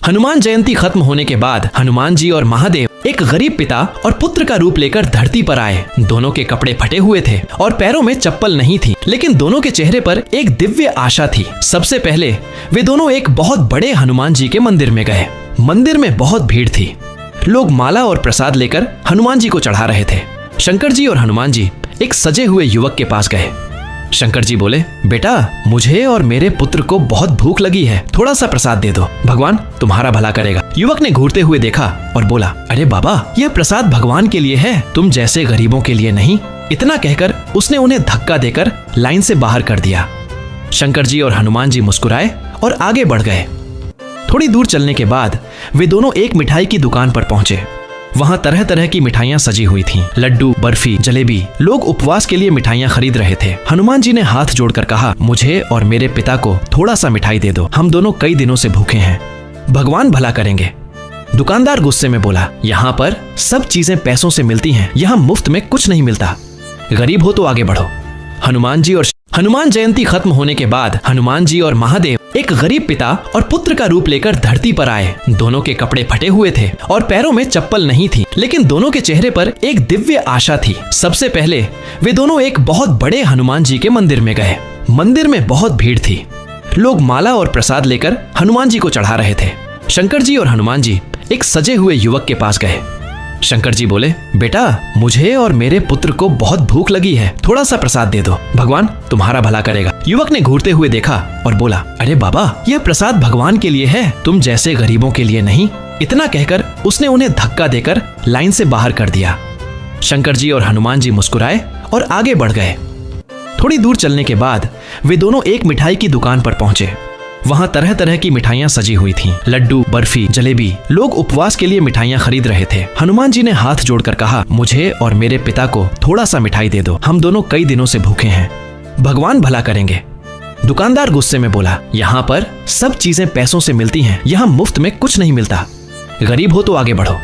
हनुमान जयंती खत्म होने के बाद हनुमान जी और महादेव एक गरीब पिता और पुत्र का रूप लेकर धरती पर आए। दोनों के कपड़े फटे हुए थे और पैरों में चप्पल नहीं थी, लेकिन दोनों के चेहरे पर एक दिव्य आशा थी। सबसे पहले वे दोनों एक बहुत बड़े हनुमान जी के मंदिर में गए। मंदिर में बहुत भीड़ थी। लोग माला और प्रसाद लेकर हनुमान जी को चढ़ा रहे थे। शंकर जी और हनुमान जी एक सजे हुए युवक के पास गए। शंकर जी बोले, बेटा, मुझे और मेरे पुत्र को बहुत भूख लगी है, थोड़ा सा प्रसाद दे दो, भगवान तुम्हारा भला करेगा। युवक ने घूरते हुए देखा और बोला, अरे बाबा, यह प्रसाद भगवान के लिए है, तुम जैसे गरीबों के लिए नहीं। इतना कहकर उसने उन्हें धक्का देकर लाइन से बाहर कर दिया। शंकर जी और हनुमान जी मुस्कुराए और आगे बढ़ गए। थोड़ी दूर चलने के बाद वे दोनों एक मिठाई की दुकान पर पहुंचे। वहां तरह तरह की मिठाइयां सजी हुई थीं, लड्डू, बर्फी, जलेबी। लोग उपवास के लिए मिठाइयां खरीद रहे थे। हनुमान जी ने हाथ जोड़कर कहा, मुझे और मेरे पिता को थोड़ा सा मिठाई दे दो, हम दोनों कई दिनों से भूखे हैं, भगवान भला करेंगे। दुकानदार गुस्से में बोला, यहाँ पर सब चीजें पैसों से मिलती हैं, यहाँ मुफ्त में कुछ नहीं मिलता, गरीब हो तो आगे बढ़ो। हनुमान जयंती खत्म होने के बाद हनुमान जी और महादेव एक गरीब पिता और पुत्र का रूप लेकर धरती पर आए। दोनों के कपड़े फटे हुए थे और पैरों में चप्पल नहीं थी, लेकिन दोनों के चेहरे पर एक दिव्य आशा थी। सबसे पहले वे दोनों एक बहुत बड़े हनुमान जी के मंदिर में गए। मंदिर में बहुत भीड़ थी। लोग माला और प्रसाद लेकर हनुमान जी को चढ़ा रहे थे। शंकर जी और हनुमान जी एक सजे हुए युवक के पास गए। शंकर जी बोले, बेटा, मुझे और मेरे पुत्र को बहुत भूख लगी है, थोड़ा सा प्रसाद दे दो, भगवान तुम्हारा भला करेगा। युवक ने घूरते हुए देखा और बोला, अरे बाबा, यह प्रसाद भगवान के लिए है, तुम जैसे गरीबों के लिए नहीं। इतना कहकर उसने उन्हें धक्का देकर लाइन से बाहर कर दिया। शंकर जी और हनुमान जी मुस्कुराए और आगे बढ़ गए। थोड़ी दूर चलने के बाद वे दोनों एक मिठाई की दुकान पर पहुंचे। वहां तरह तरह की मिठाइयां सजी हुई थीं, लड्डू, बर्फी, जलेबी। लोग उपवास के लिए मिठाइयां खरीद रहे थे। हनुमान जी ने हाथ जोड़कर कहा, मुझे और मेरे पिता को थोड़ा सा मिठाई दे दो, हम दोनों कई दिनों से भूखे हैं, भगवान भला करेंगे। दुकानदार गुस्से में बोला, यहाँ पर सब चीजें पैसों से मिलती हैं, यहाँ मुफ्त में कुछ नहीं मिलता, गरीब हो तो आगे बढ़ो।